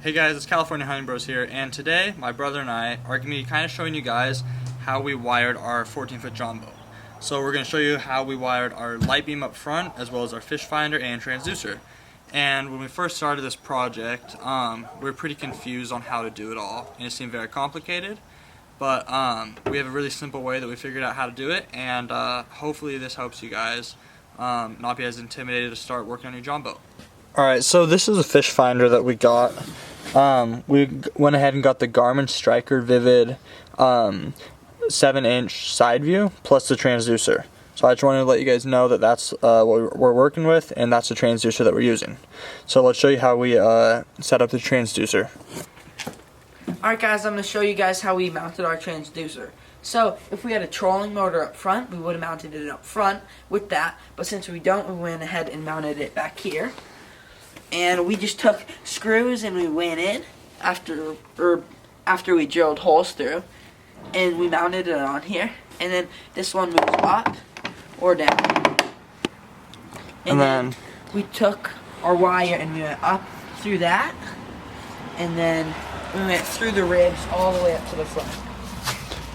Hey guys, it's California Hunting Bros here, and today my brother and I are going to be kind of showing you guys how we wired our 14-foot Jon Boat. So we're going to show you how we wired our light beam up front, as well as our fish finder and transducer. And when we first started this project, we were pretty confused on how to do it all, and it seemed very complicated. But we have a really simple way that we figured out how to do it, and hopefully this helps you guys not be as intimidated to start working on your Jon Boat. Alright, so this is a fish finder that we got. We went ahead and got the Garmin Striker Vivid 7-inch side view plus the transducer. So I just wanted to let you guys know that that's what we're working with, and that's the transducer that we're using. So let's show you how we set up the transducer. Alright guys, I'm going to show you guys how we mounted our transducer. So if we had a trolling motor up front, we would have mounted it up front with that, but since we don't, we went ahead and mounted it back here. And we just took screws and we went in after we drilled holes through, and we mounted it on here. And then this one moves up or down. And then we took our wire and we went up through that, and then we went through the ribs all the way up to the front.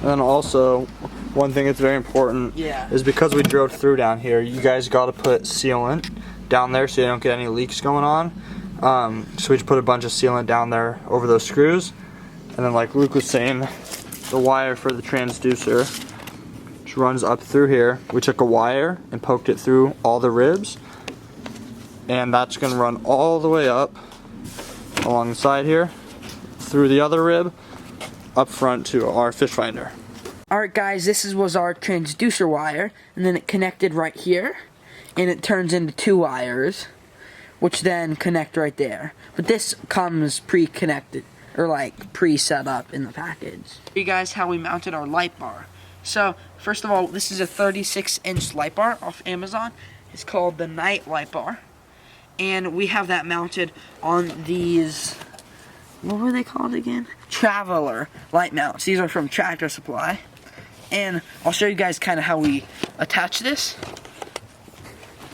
And then also, one thing that's very important is because we drilled through down here, you guys got to put sealant down there so you don't get any leaks going on. So we just put a bunch of sealant down there over those screws. And then like Luke was saying, the wire for the transducer just runs up through here. We took a wire and poked it through all the ribs. And that's going to run all the way up along the side here, through the other rib, up front to our fish finder. Alright guys, this was our transducer wire, and then it connected right here, and it turns into two wires, which then connect right there. But this comes pre-connected, or like pre-set up in the package. Show you guys how we mounted our light bar. So first of all, this is a 36-inch light bar off Amazon. It's called the Night Light Bar, and we have that mounted on these, what were they called again? Traveler light mounts. These are from Tractor Supply. And I'll show you guys kind of how we attach this.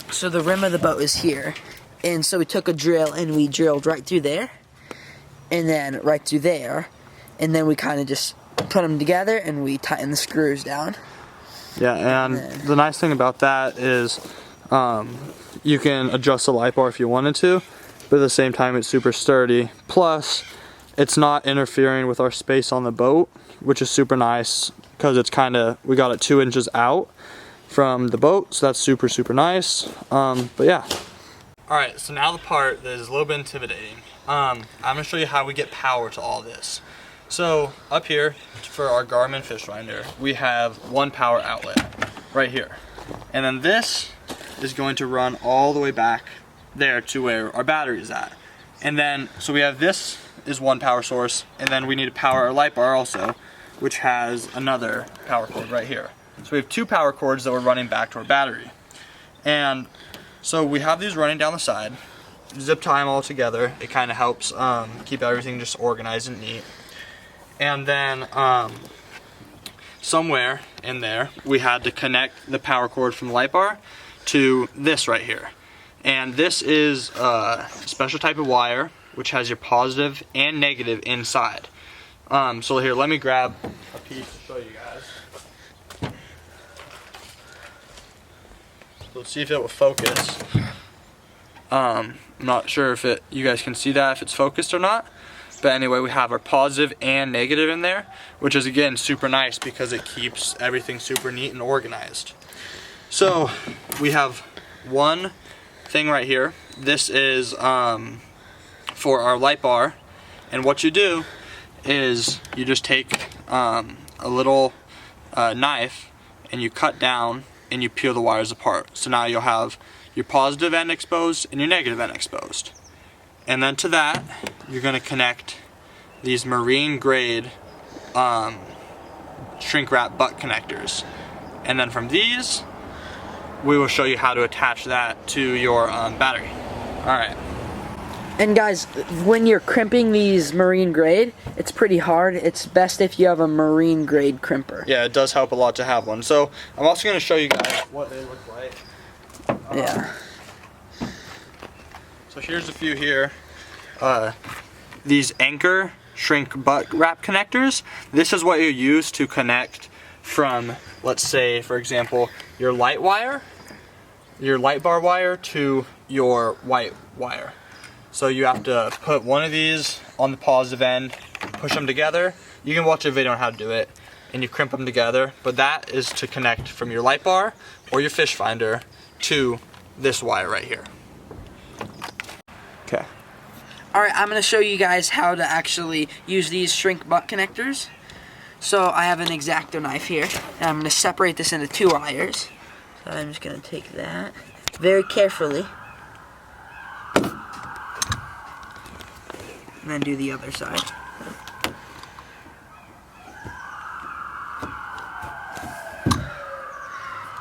So the rim of the boat is here. And so we took a drill and we drilled right through there. And then right through there. And then we kind of just put them together and we tighten the screws down. Yeah, and the nice thing about that is you can adjust the light bar if you wanted to, but at the same time it's super sturdy. Plus, it's not interfering with our space on the boat, which is super nice because it's we got it 2 inches out from the boat, so that's super nice. But yeah. Alright, so now the part that is a little bit intimidating. I'm going to show you how we get power to all this. So up here for our Garmin fish finder, we have one power outlet right here. And then this is going to run all the way back there to where our battery is at. And then, so we have this is one power source, and then we need to power our light bar also, which has another power cord right here. So we have two power cords that we're running back to our battery. And so we have these running down the side, zip tie them all together. It kind of helps keep everything just organized and neat. And then somewhere in there, we had to connect the power cord from the light bar to this right here. And this is a special type of wire which has your positive and negative inside. So here, let me grab a piece to show you guys. So let's see if it will focus. I'm not sure if you guys can see that, if it's focused or not. But anyway, we have our positive and negative in there, which is again super nice because it keeps everything super neat and organized. So we have one thing right here. This is for our light bar, and what you do is you just take a little knife and you cut down and you peel the wires apart. So now you'll have your positive end exposed and your negative end exposed. And then to that, you're going to connect these marine grade shrink wrap butt connectors. And then from these, we will show you how to attach that to your battery. Alright. And guys, when you're crimping these marine grade, it's pretty hard. It's best if you have a marine grade crimper. Yeah, it does help a lot to have one. So I'm also going to show you guys what they look like. Yeah. So here's a few here. these anchor shrink butt wrap connectors. This is what you use to connect from, let's say, for example, your light wire, your light bar wire to your white wire. So you have to put one of these on the positive end, push them together. You can watch a video on how to do it, and you crimp them together, but that is to connect from your light bar or your fish finder to this wire right here. Okay. Alright, I'm going to show you guys how to actually use these shrink butt connectors. So I have an X-Acto knife here, and I'm going to separate this into 2 wires. So I'm just going to take that very carefully, and then do the other side.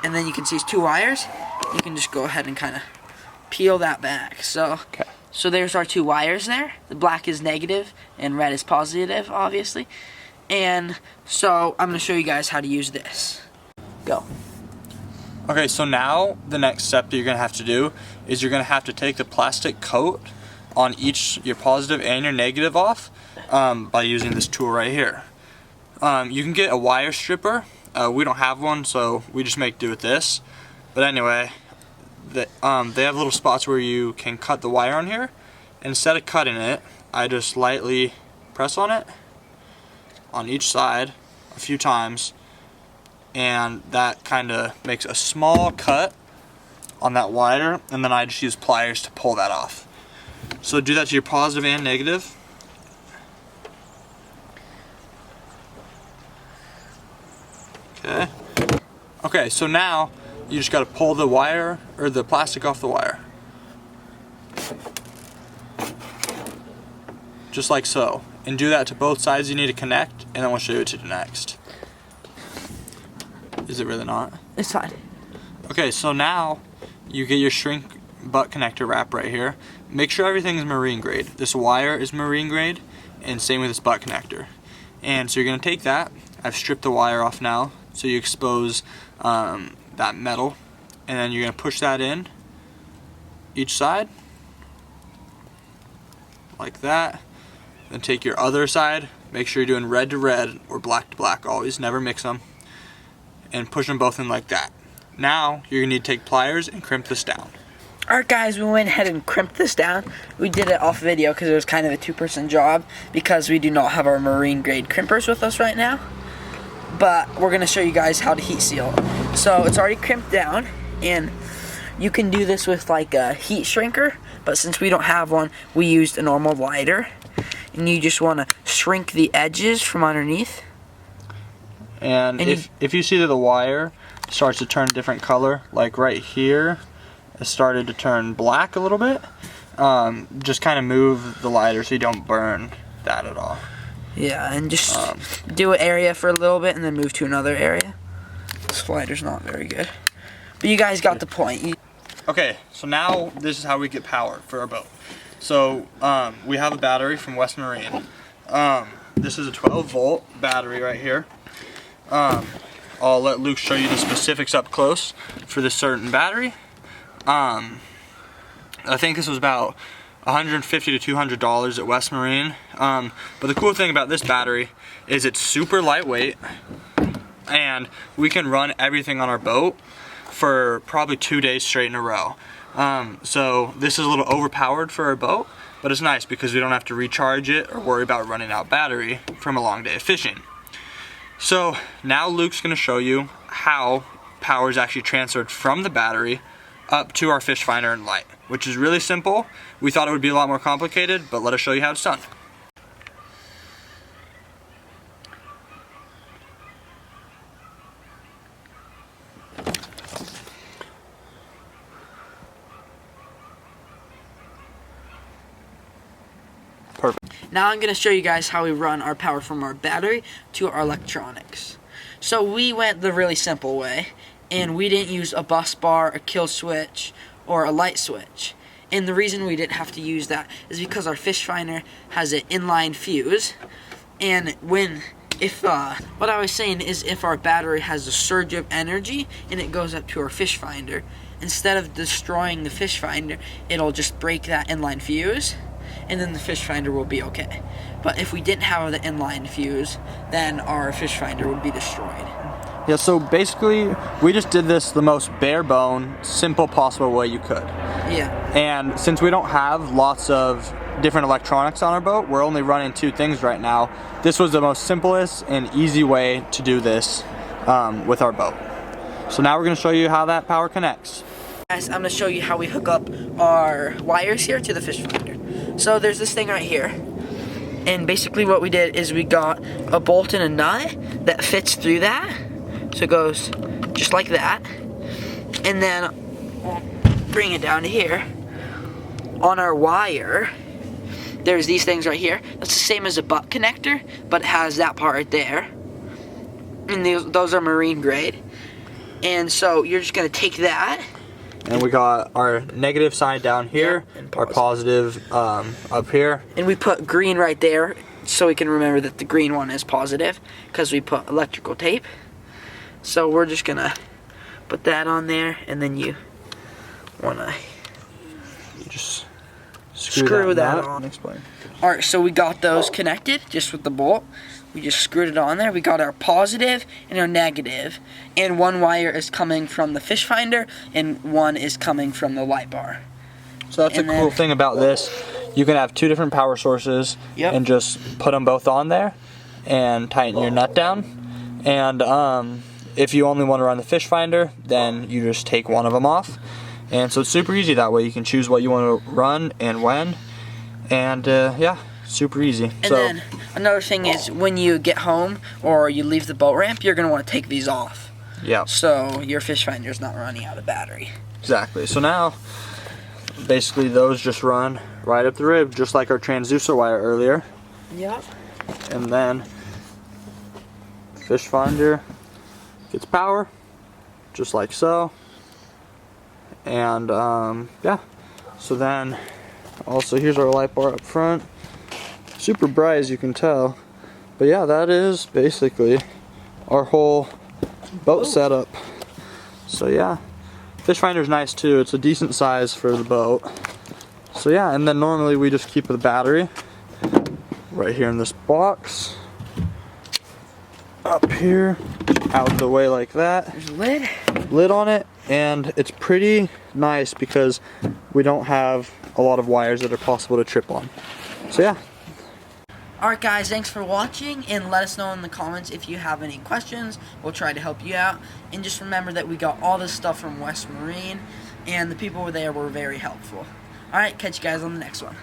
And then you can see it's 2 wires. You can just go ahead and kind of peel that back. So there's our 2 wires there. The black is negative and red is positive, obviously. And so I'm going to show you guys how to use this. Go. Okay, so now the next step that you're going to have to do is you're going to have to take the plastic coat on each, your positive and your negative off by using this tool right here. You can get a wire stripper. We don't have one, so we just make do with this. But anyway, they have little spots where you can cut the wire on here. Instead of cutting it, I just lightly press on it on each side a few times, and that kind of makes a small cut on that wire, and then I just use pliers to pull that off. So do that to your positive and negative. Okay, so now you just got to pull the wire or the plastic off the wire. Just like so. And do that to both sides you need to connect, and then we'll show you what to do next. Is it really not? It's fine. Okay, so now you get your shrink butt connector wrap right here. Make sure everything is marine grade. This wire is marine grade, and same with this butt connector. And so you're going to take that. I've stripped the wire off now, so you expose that metal, and then you're going to push that in each side like that. Then take your other side, make sure you're doing red to red or black to black always, never mix them, and push them both in like that. Now you're going to need to take pliers and crimp this down. Alright guys, we went ahead and crimped this down. We did it off video because it was kind of a 2-person job because we do not have our marine grade crimpers with us right now. But we're going to show you guys how to heat seal. So it's already crimped down, and you can do this with like a heat shrinker, but since we don't have one, we used a normal lighter. And you just want to shrink the edges from underneath. And if you see that the wire starts to turn a different color, like right here, it started to turn black a little bit, just kind of move the lighter so you don't burn that at all. Yeah, and just do an area for a little bit and then move to another area. This lighter's not very good. But you guys got the point. Okay, so now this is how we get power for our boat. So we have a battery from West Marine. This is a 12-volt battery right here. I'll let Luke show you the specifics up close for this certain battery. I think this was about $150 to $200 at West Marine. But the cool thing about this battery is it's super lightweight, and we can run everything on our boat for probably 2 days straight in a row. So this is a little overpowered for our boat, but it's nice because we don't have to recharge it or worry about running out battery from a long day of fishing. So now Luke's going to show you how power is actually transferred from the battery up to our fish finder and light, which is really simple. We thought it would be a lot more complicated, but let us show you how it's done. Perfect. Now I'm going to show you guys how we run our power from our battery to our electronics. So we went the really simple way, and we didn't use a bus bar, a kill switch, or a light switch. And the reason we didn't have to use that is because our fish finder has an inline fuse. And what I was saying is if our battery has a surge of energy and it goes up to our fish finder, instead of destroying the fish finder, it'll just break that inline fuse. and then the fish finder will be okay. But if we didn't have the inline fuse, then our fish finder would be destroyed. Yeah, so basically, we just did this the most bare bone, simple possible way you could. Yeah. And since we don't have lots of different electronics on our boat, we're only running 2 things right now. This was the most simplest and easy way to do this with our boat. So now we're going to show you how that power connects. Guys, I'm going to show you how we hook up our wires here to the fish finder. So there's this thing right here. And basically what we did is we got a bolt and a nut that fits through that. So it goes just like that. And then we'll bring it down to here. On our wire, there's these things right here. That's the same as a butt connector, but it has that part right there. And those are marine grade. And so you're just going to take that. And we got our negative side down here, our positive up here. And we put green right there so we can remember that the green one is positive because we put electrical tape. So we're just going to put that on there, and then you want to just screw that on. Explain. Alright, so we got those connected just with the bolt. We just screwed it on there. We got our positive and our negative, and one wire is coming from the fish finder and one is coming from the light bar. So that's a cool thing about this. You can have 2 different power sources and just put them both on there and tighten your nut down. And if you only want to run the fish finder, then you just take one of them off. And so it's super easy that way. You can choose what you want to run and when. And yeah, super easy. And then another thing is when you get home or you leave the boat ramp, you're going to want to take these off. Yeah. So your fish finder's not running out of battery. Exactly. So now, basically those just run right up the rib, just like our transducer wire earlier. Yep. And then fish finder gets power, just like so. And yeah, so then also here's our light bar up front. Super bright as you can tell. But yeah, that is basically our whole boat setup. So yeah, fish finder's nice too. It's a decent size for the boat. So yeah, and then normally we just keep the battery right here in this box. Up here, out of the way like that. There's a lid on it, and it's pretty nice because we don't have a lot of wires that are possible to trip on. So yeah. Alright guys, thanks for watching, and let us know in the comments if you have any questions. We'll try to help you out. And just remember that we got all this stuff from West Marine, and the people there were very helpful. Alright, catch you guys on the next one.